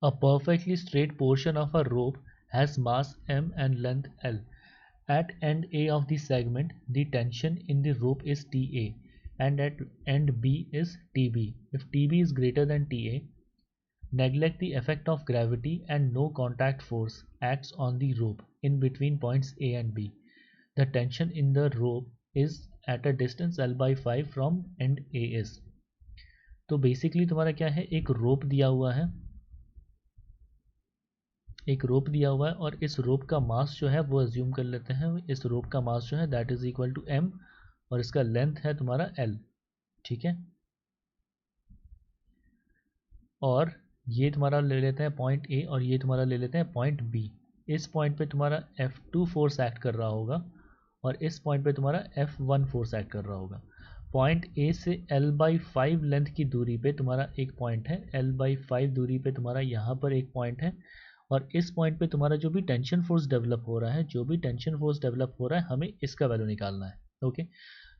A perfectly straight portion of a rope has mass m and length L. At end A of the segment, the tension in the rope is Ta, and at end B is Tb. If Tb is greater than Ta, neglect the effect of gravity and no contact force acts on the rope in between points A and B. The tension in the rope is at a distance L/5 from end A is. तो basically तुम्हारा क्या है, एक रोप दिया हुआ है, एक रोप दिया हुआ है और इस रोप का मास जो है वो अज्यूम कर लेते हैं, इस रोप का मास जो है that is equal to m और इसका लेंथ है तुम्हारा l, ठीक है। और ये तुम्हारा ले लेते हैं पॉइंट A और ये तुम्हारा ले लेते हैं पॉइंट B। इस पॉइंट पे तुम्हारा F2 फोर्स एक्ट कर रहा होगा और इस पॉइंट पे तुम्हारा F1 फोर्स एक्ट कर रहा होगा। पॉइंट A से L/5 लेंथ की दूरी पे तुम्हारा एक पॉइंट है, L/5 दूरी पे तुम्हारा यहाँ पर एक पॉइंट है और इस पॉइंट पे तुम्हारा जो भी टेंशन फोर्स डेवलप हो रहा है, जो भी टेंशन फोर्स डेवलप हो रहा है, हमें इसका वैल्यू निकालना है। ओके,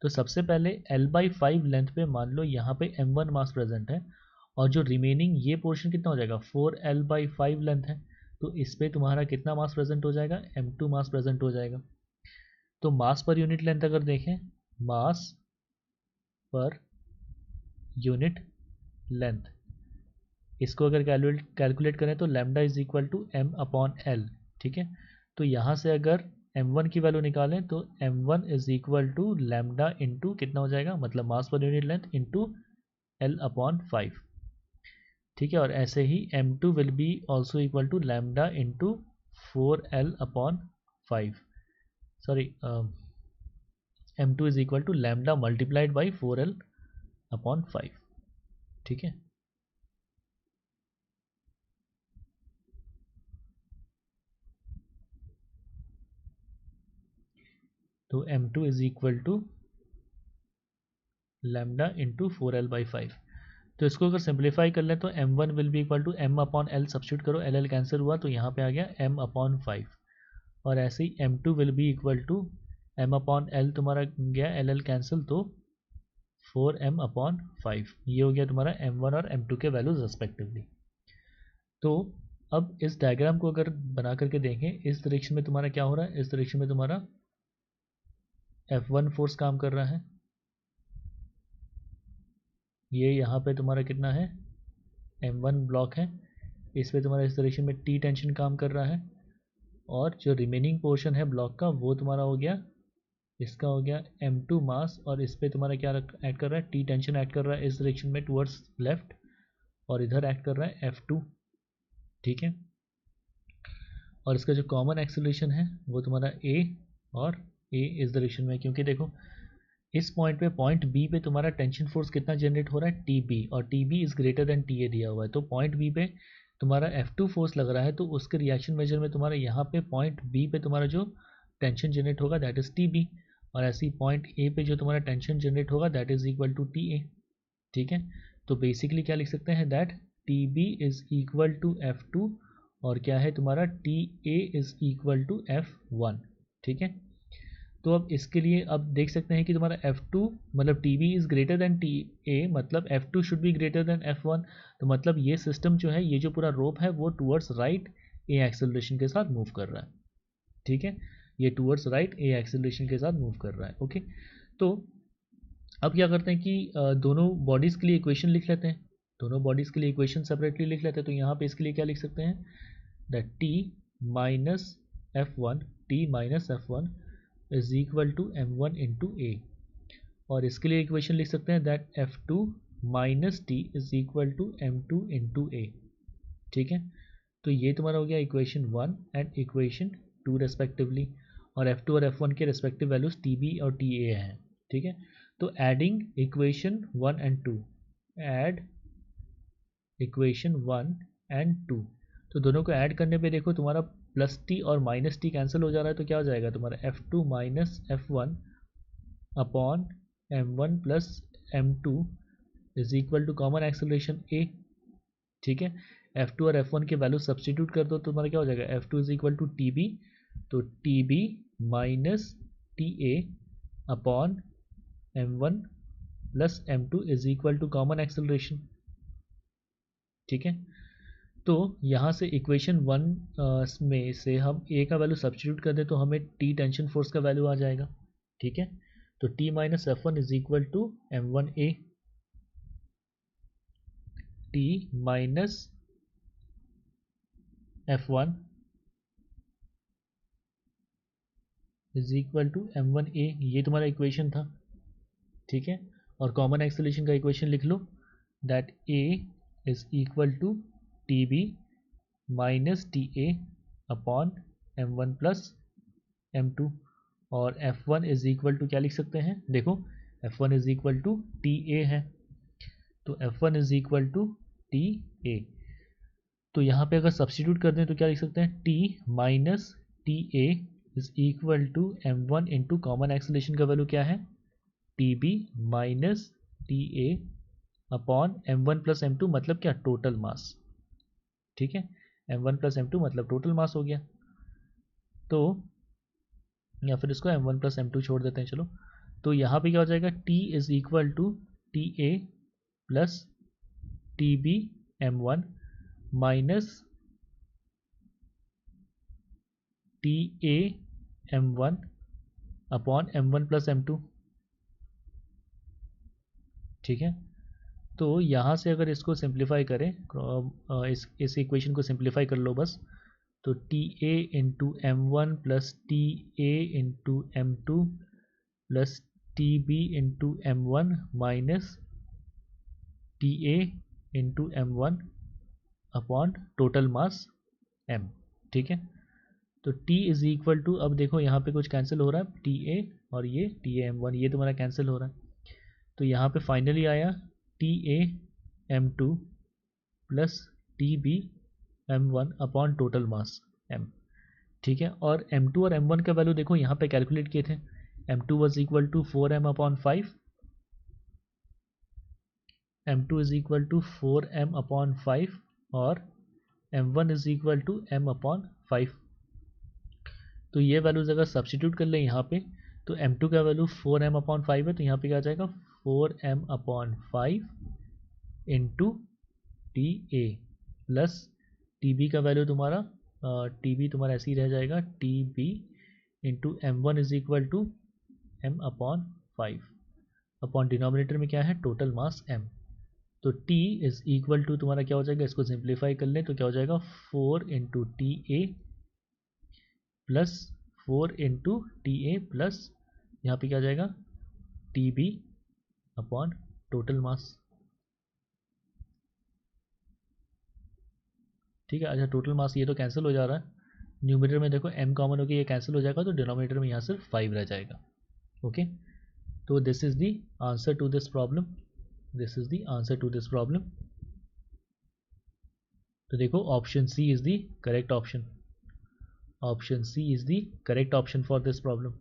तो सबसे पहले L/5 लेंथ पे मान लो यहाँ पे m1 मास प्रेजेंट है और जो रिमेनिंग ये पोर्शन कितना हो जाएगा, 4L/5 लेंथ है, तो इस पे तुम्हारा कितना मास प्रेजेंट हो जाएगा, m2 मास प्रेजेंट हो जाएगा। तो मास पर यूनिट लेंथ अगर देखें, मास पर यूनिट लेंथ, इसको अगर कैलकुलेट करें तो lambda is equal to m/L, ठीक है। तो यहाँ से अगर m1 की वैल्यू निकालें तो m1 is equal to lambda into कितना हो जाएगा, मतलब मास per unit length into L/5, ठीक है। और ऐसे ही m2 will be also equal to lambda into 4L/5, sorry m2 is equal to lambda multiplied by 4L/5, ठीक है। तो m2 is equal to lambda into 4L/5। तो इसको अगर सिंप्लीफाई कर लें तो m1 will be equal to m/L, substitute करो, L कैंसिल हुआ तो यहाँ पे आ गया m/5 और ऐसे ही m2 will be equal to m/L, तुम्हारा गया L कैंसिल तो 4m/5, ये हो गया तुम्हारा m1 और m2 के वैल्यूज रेस्पेक्टिवली। तो अब इस डायग्राम को अगर बना करके देखें, इस डायरेक्शन में तुम्हारा क्या हो रहा है, इस डायरेक्शन में तुम्हारा F1 फोर्स काम कर रहा है, ये यहाँ पे तुम्हारा कितना है, m1 ब्लॉक है, इस पे तुम्हारा इस डायरेक्शन में T टेंशन काम कर रहा है और जो रिमेनिंग पोर्शन है ब्लॉक का वो तुम्हारा हो गया, इसका हो गया m2 मास और इस पे तुम्हारा क्या ऐड कर रहा है, T टेंशन ऐड कर रहा है इस डायरेक्शन में टुवर्ड्स लेफ्ट और इधर ऐड कर रहा है F2, ठीक है। और इसका जो कॉमन एक्सेलरेशन है वो तुम्हारा A और A इस डायरेक्शन में, क्योंकि देखो इस पॉइंट पे पॉइंट बी पे तुम्हारा टेंशन फोर्स कितना जनरेट हो रहा है, TB, और TB is greater than TA दिया हुआ है, तो पॉइंट बी पे तुम्हारा F2 फोर्स लग रहा है, तो उसके रिएक्शन मेजर में तुम्हारा यहाँ पे पॉइंट बी पे तुम्हारा जो टेंशन जनरेट होगा दैट इज TB, और ऐसे ही पॉइंट ए पे जो तुम्हारा टेंशन जनरेट होगा that is equal to TA, ठीक है। तो बेसिकली क्या लिख सकते हैं, that TB is equal to F2 और क्या है तुम्हारा TA is equal to F1, ठीक है। तो अब इसके लिए अब देख सकते हैं कि तुम्हारा F2 मतलब TB is greater than TA, मतलब F2 should be greater than F1, तो मतलब ये सिस्टम जो है, ये जो पूरा रोप है वो टूवर्ड्स राइट A एक्सेलरेशन के साथ मूव कर रहा है, ठीक है। ये टूवर्ड्स राइट A एक्सेलरेशन के साथ मूव कर रहा है, ओके। तो अब क्या करते हैं कि दोनों बॉडीज़ के लिए इक्वेशन लिख लेते हैं, दोनों बॉडीज़ के लिए इक्वेशन सेपरेटली लिख लेते हैं। तो यहाँ पे इसके लिए क्या लिख सकते हैं, that T minus F1 is equal to m1 into A, और इसके लिए इक्वेशन लिख सकते हैं that F2 minus T is equal to m2 into A, ठीक है। तो ये तुम्हारा हो गया इक्वेशन 1 एंड इक्वेशन 2 रेस्पेक्टिवली, और F2 और F1 के रेस्पेक्टिव वैल्यूज TB और TA हैं, ठीक है। तो adding equation 1 and 2, add equation 1 and 2, तो दोनों को ऐड करने पे देखो तुम्हारा प्लस T और माइनस T कैंसिल हो जा रहा है, तो क्या हो जाएगा तुम्हारा F2 minus F1 upon M1 plus M2 is equal to common acceleration A, ठीक है। F2 और F1 के वैल्यू सब्सटीट्यूट कर दो तो तुम्हारा क्या हो जाएगा, F2 is equal to TB, तो TB minus TA upon M1 plus M2 is equal to common acceleration, ठीक है। तो यहाँ से इक्वेशन 1 में से हम ए का वैल्यू सब्स्टिट्यूट कर दें तो हमें टी टेंशन फोर्स का वैल्यू आ जाएगा, ठीक है। तो T minus F one is equal to M one A, T minus F one is equal to M one A, ये तुम्हारा इक्वेशन था, ठीक है। और कॉमन एक्सेलरेशन का इक्वेशन लिख लो, that A is equal to T B minus T A upon M one plus M two. और F one is equal to क्या लिख सकते हैं, देखो F one is equal to T A है, तो F one is equal to T A. तो यहाँ पे अगर सब्स्टिट्यूट कर दें तो क्या लिख सकते हैं, T minus T A is equal to M one into common acceleration का वैल्यू क्या है, T B minus T A upon M one plus M two, मतलब क्या, टोटल मास, ठीक है। M one plus M two मतलब total mass हो गया। तो या फिर इसको M one plus M two छोड़ देते हैं, चलो। तो यहाँ पे क्या हो जाएगा, T is equal to T A plus T B M one minus T A M one upon M one plus M two, ठीक है। तो यहाँ से अगर इसको सिंप्लीफाई करें, इस इक्वेशन को सिंप्लीफाई कर लो बस, तो T A into M one plus T A into M two plus T B into M one minus T A into M one upon total mass M, ठीक है। तो t इज इक्वल टू, अब देखो यहाँ पे कुछ cancel हो रहा है, टी ए और ये टी ए एम वन, ये तुम्हारा कैंसिल हो रहा है। तो यहाँ पे फाइनली आया T A M two plus T B M one upon total mass M, ठीक है। और एम टू और एम वन का वैल्यू देखो यहाँ पे कैलकुलेट किए थे, M two was equal to 4m upon 5, M two is equal to 4m upon 5 और M one is equal to m upon 5। तो ये वैल्यूज अगर सब्स्टिट्यूट कर ले यहाँ पे, तो m2 का वैल्यू 4m अपॉन 5 है, तो यहाँ पे क्या आ जाएगा 4m upon 5 into T A plus T B का वैल्यू तुम्हारा टी बी तुम्हारा ऐसे ही रह जाएगा, T B into M one is equal to m upon 5 upon denominator में क्या है, टोटल मास m। तो t इज इक्वल टू तुम्हारा क्या हो जाएगा, इसको सिंप्लीफाई कर लें तो क्या हो जाएगा 4 into T A plus 4 into T A plus यहाँ पे क्या आ जाएगा T B upon total mass, ठीक है। अच्छा टोटल मास ये तो कैंसिल हो जा रहा है, न्यूमरेटर में देखो m कॉमन होकर ये कैंसिल हो जाएगा, तो डिनोमिनेटर में यहाँ सिर्फ 5 रह जाएगा, ओके। तो this is the answer to this problem, this is the answer to this problem. तो देखो option C is the correct option, option C is the correct option for this problem.